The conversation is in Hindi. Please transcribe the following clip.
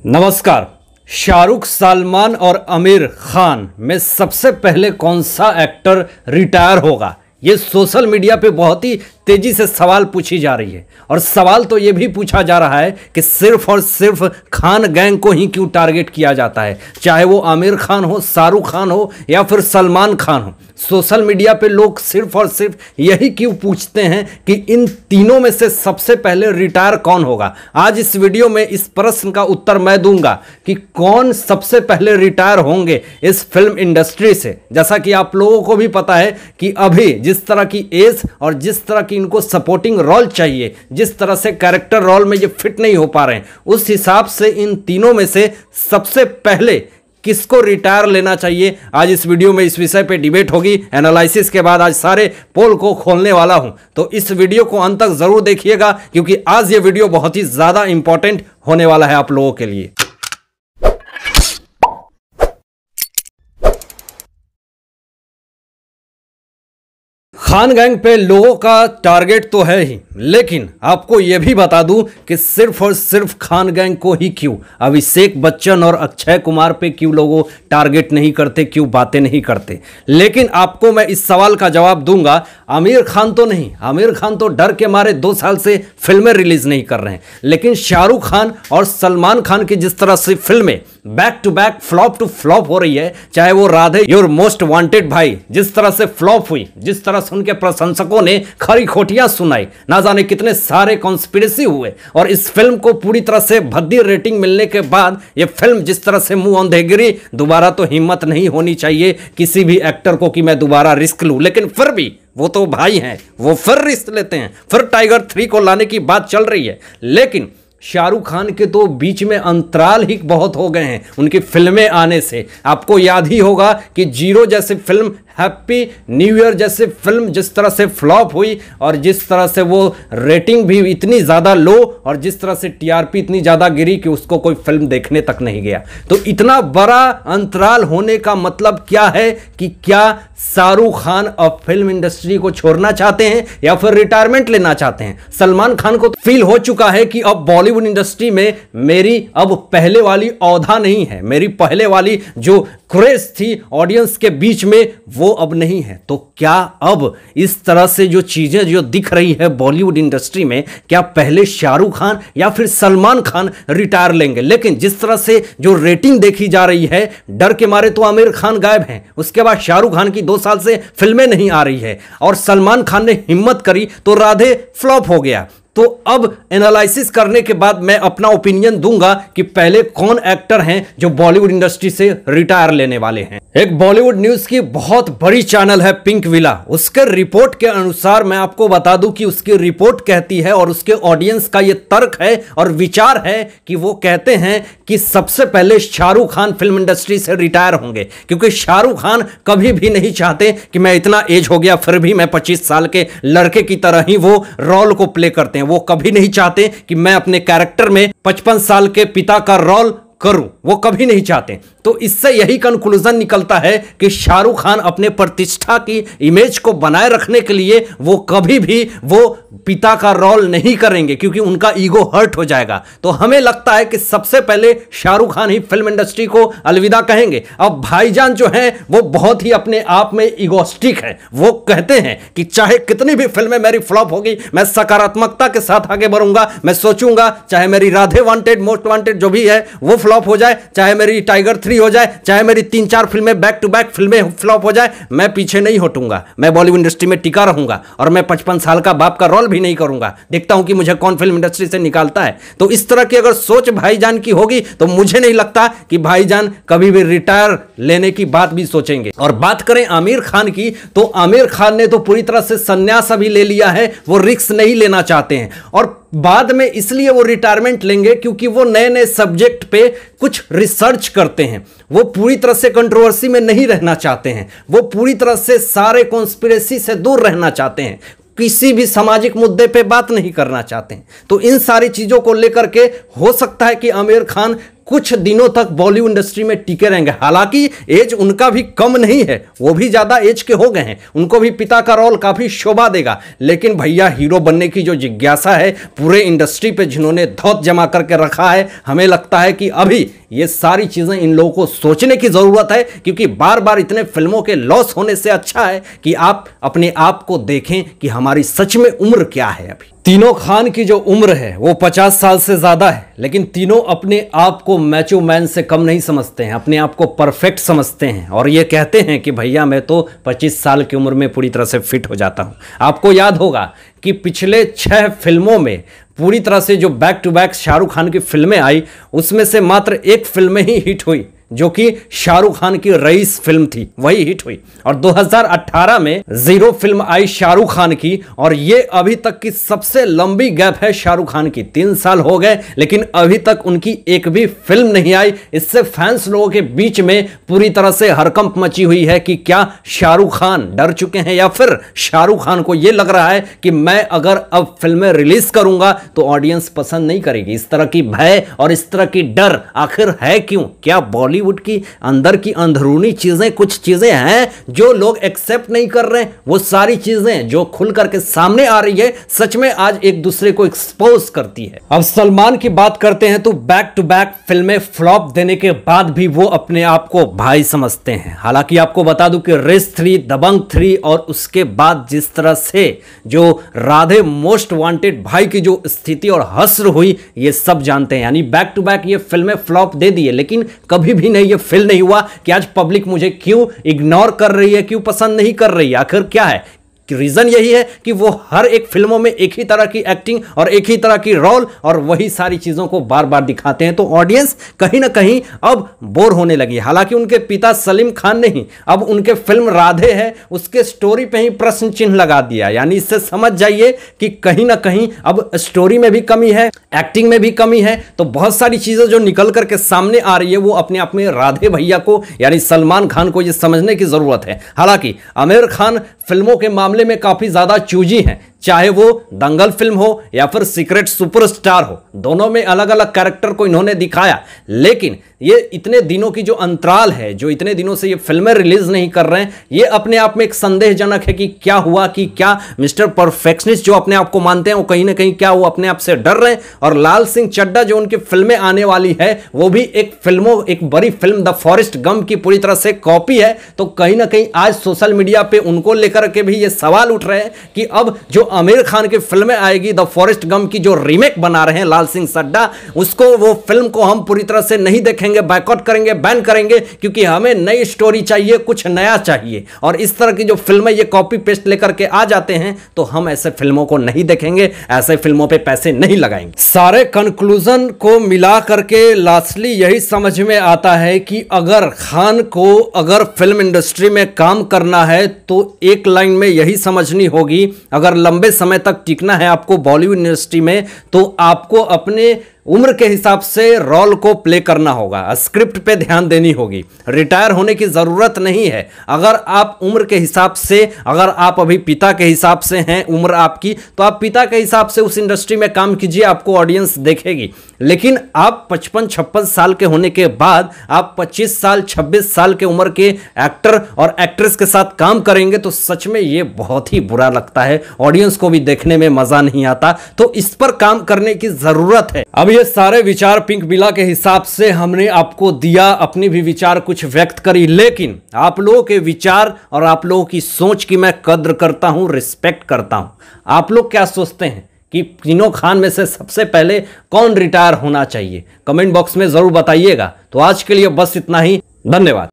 नमस्कार। शाहरुख, सलमान और आमिर खान में सबसे पहले कौन सा एक्टर रिटायर होगा? ये सोशल मीडिया पे बहुत ही तेजी से सवाल पूछी जा रही है और सवाल तो ये भी पूछा जा रहा है कि सिर्फ और सिर्फ खान गैंग को ही क्यों टारगेट किया जाता है, चाहे वो आमिर खान हो, शाहरुख खान हो या फिर सलमान खान हो। सोशल मीडिया पे लोग सिर्फ और सिर्फ यही क्यों पूछते हैं कि इन तीनों में से सबसे पहले रिटायर कौन होगा। आज इस वीडियो में इस प्रश्न का उत्तर मैं दूंगा कि कौन सबसे पहले रिटायर होंगे इस फिल्म इंडस्ट्री से। जैसा कि आप लोगों को भी पता है कि अभी जिस तरह की एज और जिस तरह की इनको सपोर्टिंग रोल चाहिए, जिस तरह से कैरेक्टर रोल में ये फिट नहीं हो पा रहे हैं, उस हिसाब से इन तीनों में से सबसे पहले किसको रिटायर लेना चाहिए, आज इस वीडियो में इस विषय पे डिबेट होगी। एनालिसिस के बाद आज सारे पोल को खोलने वाला हूं, तो इस वीडियो को अंत तक जरूर देखिएगा क्योंकि आज ये वीडियो बहुत ही ज्यादा इंपॉर्टेंट होने वाला है आप लोगों के लिए। खान गैंग पे लोगों का टारगेट तो है ही, लेकिन आपको यह भी बता दूं कि सिर्फ और सिर्फ खान गैंग को ही क्यों, अभिषेक बच्चन और अक्षय कुमार पे क्यों लोगों टारगेट नहीं करते, क्यों बातें नहीं करते। लेकिन आपको मैं इस सवाल का जवाब दूंगा। आमिर खान तो नहीं, आमिर खान तो डर के मारे 2 साल से फिल्में रिलीज नहीं कर रहे हैं, लेकिन शाहरुख खान और सलमान खान की जिस तरह से फिल्में back to back flop to flop हो रही है, चाहे वो राधे योर मोस्ट वांटेड भाई जिस तरह से फ्लॉप हुई, जिस तरह से उनके प्रशंसकों ने खरी खोटियां सुनाई, ना जाने कितने सारे कॉन्स्पिरेसी हुए, और इस फिल्म को पूरी तरह से भद्दी रेटिंग मिलने के बाद ये फिल्म जिस तरह से मुंह औंधे गिरी, दोबारा तो हिम्मत नहीं होनी चाहिए किसी भी एक्टर को कि मैं दोबारा रिस्क लूं। लेकिन फिर भी वो तो भाई हैं, वो फिर रिस्क लेते हैं, फिर टाइगर 3 को लाने की बात चल रही है। लेकिन शाहरुख खान के तो बीच में अंतराल ही बहुत हो गए हैं उनकी फिल्में आने से। आपको याद ही होगा कि जीरो जैसी फिल्म, हैप्पी न्यू ईयर जैसे फिल्म जिस तरह से फ्लॉप हुई और जिस तरह से वो रेटिंग भी इतनी ज़्यादा लो और जिस तरह से टीआरपी इतनी ज़्यादा गिरी कि उसको कोई फिल्म देखने तक नहीं गया। तो इतना बड़ा अंतराल होने का मतलब क्या है कि क्या शाहरुख खान अब फिल्म इंडस्ट्री को छोड़ना चाहते हैं या फिर रिटायरमेंट लेना चाहते हैं। सलमान खान को फील हो चुका है कि अब बॉलीवुड इंडस्ट्री में मेरी अब पहले वाली औधा नहीं है, मेरी पहले वाली जो क्रेज थी ऑडियंस के बीच में वो अब नहीं है। तो क्या अब इस तरह से जो चीजें जो दिख रही है बॉलीवुड इंडस्ट्री में, क्या पहले शाहरुख खान या फिर सलमान खान रिटायर लेंगे? लेकिन जिस तरह से जो रेटिंग देखी जा रही है, डर के मारे तो आमिर खान गायब हैं, उसके बाद शाहरुख खान की 2 साल से फिल्में नहीं आ रही है, और सलमान खान ने हिम्मत करी तो राधे फ्लॉप हो गया। तो अब एनालिसिस करने के बाद मैं अपना ओपिनियन दूंगा कि पहले कौन एक्टर हैं जो बॉलीवुड इंडस्ट्री से रिटायर लेने वाले हैं। एक बॉलीवुड न्यूज की बहुत बड़ी चैनल है पिंक विला, उसके रिपोर्ट के अनुसार मैं आपको बता दूं कि उसकी रिपोर्ट कहती है और उसके ऑडियंस का यह तर्क है और विचार है कि वो कहते हैं कि सबसे पहले शाहरुख खान फिल्म इंडस्ट्री से रिटायर होंगे, क्योंकि शाहरुख खान कभी भी नहीं चाहते कि मैं इतना एज हो गया फिर भी मैं 25 साल के लड़के की तरह ही वो रोल को प्ले करते हैं। वो कभी नहीं चाहते कि मैं अपने कैरेक्टर में 55 साल के पिता का रोल करूं, वो कभी नहीं चाहते। तो इससे यही कंक्लूजन निकलता है कि शाहरुख खान अपने प्रतिष्ठा की इमेज को बनाए रखने के लिए वो कभी भी वो पिता का रोल नहीं करेंगे, क्योंकि उनका ईगो हर्ट हो जाएगा। तो हमें लगता है कि सबसे पहले शाहरुख खान ही फिल्म इंडस्ट्री को अलविदा कहेंगे। अब भाईजान जो हैं वो बहुत ही अपने आप में ईगोस्टिक है, वो कहते हैं कि चाहे कितनी भी फिल्में मेरी फ्लॉप होगी, मैं सकारात्मकता के साथ आगे बढ़ूंगा। मैं सोचूंगा चाहे मेरी राधे वांटेड, मोस्ट वांटेड जो भी है वो फ्लॉप हो जाए, चाहे मेरी टाइगर 3 हो जाए, चाहे मेरी 3-4 फिल्में बैक टू बैक फिल्में फ्लॉप हो जाए, मैं पीछे नहीं हटूंगा। मैं बॉलीवुड इंडस्ट्री में टिका रहूंगा और मैं 55 साल का बाप का रोल भी नहीं करूंगा। देखता हूं कि मुझे कौन फिल्म इंडस्ट्री से निकालता है। तो इस तरह की अगर सोच भाईजान की होगी तो मुझे नहीं लगता कि भाईजान कभी भी रिटायर लेने की बात भी सोचेंगे। और बात करें आमिर खान की, तो आमिर खान ने तो पूरी तरह से संन्यास अभी ले लिया है, वो रिस्क नहीं लेना चाहते हैं। और बाद में इसलिए वो रिटायरमेंट लेंगे क्योंकि वो नए नए सब्जेक्ट पे कुछ रिसर्च करते हैं। वो पूरी तरह से कंट्रोवर्सी में नहीं रहना चाहते हैं, वो पूरी तरह से सारे कॉन्स्पिरेसी से दूर रहना चाहते हैं, किसी भी सामाजिक मुद्दे पे बात नहीं करना चाहते हैं। तो इन सारी चीजों को लेकर के हो सकता है कि आमिर खान कुछ दिनों तक बॉलीवुड इंडस्ट्री में टिके रहेंगे। हालांकि एज उनका भी कम नहीं है, वो भी ज्यादा एज के हो गए हैं, उनको भी पिता का रोल काफी शोभा देगा। लेकिन भैया हीरो बनने की जो जिज्ञासा है पूरे इंडस्ट्री पे जिन्होंने धौत जमा करके रखा है, हमें लगता है कि अभी ये सारी चीजें इन लोगों को सोचने की जरूरत है, क्योंकि बार बार इतने फिल्मों के लॉस होने से अच्छा है कि आप अपने आप को देखें कि हमारी सच में उम्र क्या है। अभी तीनों खान की जो उम्र है वो 50 साल से ज्यादा है, लेकिन तीनों अपने आप को मैचो मैन से कम नहीं समझते हैं, अपने आप को परफेक्ट समझते हैं और ये कहते हैं कि भैया मैं तो 25 साल की उम्र में पूरी तरह से फिट हो जाता हूं। आपको याद होगा कि पिछले 6 फिल्मों में पूरी तरह से जो back to back Shahrukh Khan की फिल्में आई, उसमें से मात्र एक फिल्म ही हिट हुई, जो कि शाहरुख खान की रईस फिल्म थी, वही हिट हुई। और 2018 में जीरो फिल्म आई शाहरुख खान की, और ये अभी तक की सबसे लंबी गैप है शाहरुख खान की। 3 साल हो गए लेकिन अभी तक उनकी एक भी फिल्म नहीं आई। इससे फैंस लोगों के बीच में पूरी तरह से हड़कंप मची हुई है कि क्या शाहरुख खान डर चुके हैं या फिर शाहरुख खान को यह लग रहा है कि मैं अगर अब फिल्में रिलीज करूंगा तो ऑडियंस पसंद नहीं करेगी। इस तरह की भय और इस तरह की डर आखिर है क्यों? क्या बॉलीवुड की अंदर की अंदरूनी चीजें, कुछ चीजें हैं जो लोग एक्सेप्ट नहीं कर रहे हैं? वो सारी चीजें जो खुल करके सामने आ रही है सच में आज एक दूसरे को एक्सपोज करती है। अब सलमान की बात करते हैं तो बैक टू बैक फिल्में फ्लॉप देने के बाद भी वो अपने आप को भाई समझते हैं। हालांकि आपको बता दूं कि रेस 3, दबंग 3 और उसके बाद जिस तरह से जो राधे मोस्ट वांटेड भाई की जो स्थिति और हस्र हुई, ये सब जानते हैं। यानी बैक टू बैक ये फिल्में फ्लॉप दे दी है, लेकिन कभी भी नहीं ये फील नहीं हुआ कि आज पब्लिक मुझे क्यों इग्नोर कर रही है, क्यों पसंद नहीं कर रही है। आखिर क्या है? रीजन यही है कि वो हर एक फिल्मों में एक ही तरह की एक्टिंग और एक ही तरह की रोल और वही सारी चीजों को बार बार दिखाते हैं, तो ऑडियंस कहीं ना कहीं अब बोर होने लगी। हालांकि उनके पिता सलीम खान ने ही अब उनके फिल्म राधे है उसके स्टोरी पे ही प्रश्न चिन्ह लगा दिया। यानी इससे समझ जाइए कि कहीं ना कहीं अब स्टोरी में भी कमी है, एक्टिंग में भी कमी है, तो बहुत सारी चीजें जो निकल करके सामने आ रही है वो अपने आप में राधे भैया को यानी सलमान खान को ये समझने की जरूरत है। हालांकि आमिर खान फिल्मों के मामले में काफी ज्यादा चूजी हैं, चाहे वो दंगल फिल्म हो या फिर सीक्रेट सुपरस्टार हो, दोनों में अलग अलग कैरेक्टर को इन्होंने दिखाया। लेकिन ये इतने दिनों की जो अंतराल है, जो इतने दिनों से ये फिल्में रिलीज नहीं कर रहे हैं, ये अपने आप में एक संदेहजनक है कि क्या हुआ, कि क्या मिस्टर परफेक्शनिस्ट जो अपने आप को मानते हैं वो कहीं ना कहीं क्या वो अपने आप से डर रहे हैं। और लाल सिंह चड्ढा जो उनकी फिल्में आने वाली है वो भी एक बड़ी फिल्म द फॉरेस्ट गम की पूरी तरह से कॉपी है। तो कहीं ना कहीं आज सोशल मीडिया पे उनको लेकर के भी ये सवाल उठ रहे हैं कि अब जो आमिर खान की फिल्में आएगी द फॉरेस्ट गम की जो रीमेक बना रहे हैं लाल सिंह चड्ढा, उसको वो फिल्म को हम पूरी तरह से नहीं देखेंगे, बायकॉट करेंगे, बैन करेंगे, क्योंकि हमें नई स्टोरी चाहिए, कुछ नया चाहिए। और इस तरह की जो फिल्में ये कॉपी पेस्ट लेकर के आ जाते हैं तो हम ऐसे फिल्मों को नहीं देखेंगे, ऐसे फिल्मों पे पैसे नहीं लगाएंगे। सारे कंक्लूजन को मिला करके लास्टली यही समझ में आता है कि अगर खान को अगर फिल्म इंडस्ट्री में काम करना है तो एक लाइन में यही समझनी होगी, अगर लंबे समय तक टिकना है आपको बॉलीवुड इंडस्ट्री में तो आपको अपने उम्र के हिसाब से रोल को प्ले करना होगा, स्क्रिप्ट पे ध्यान देनी होगी। रिटायर होने की जरूरत नहीं है। अगर आप उम्र के हिसाब से, अगर आप अभी पिता के हिसाब से हैं उम्र आपकी, तो आप पिता के हिसाब से उस इंडस्ट्री में काम कीजिए, आपको ऑडियंस देखेगी। लेकिन आप 55-56 साल के होने के बाद आप 25 साल 26 साल के उम्र के एक्टर और एक्ट्रेस के साथ काम करेंगे तो सच में ये बहुत ही बुरा लगता है, ऑडियंस को भी देखने में मजा नहीं आता। तो इस पर काम करने की जरूरत है। अब ये सारे विचार पिंक बिला के हिसाब से हमने आपको दिया, अपनी भी विचार कुछ व्यक्त करी, लेकिन आप लोगों के विचार और आप लोगों की सोच की मैं कद्र करता हूं, रिस्पेक्ट करता हूं। आप लोग क्या सोचते हैं कि तीनों खान में से सबसे पहले कौन रिटायर होना चाहिए? कमेंट बॉक्स में जरूर बताइएगा। तो आज के लिए बस इतना ही, धन्यवाद।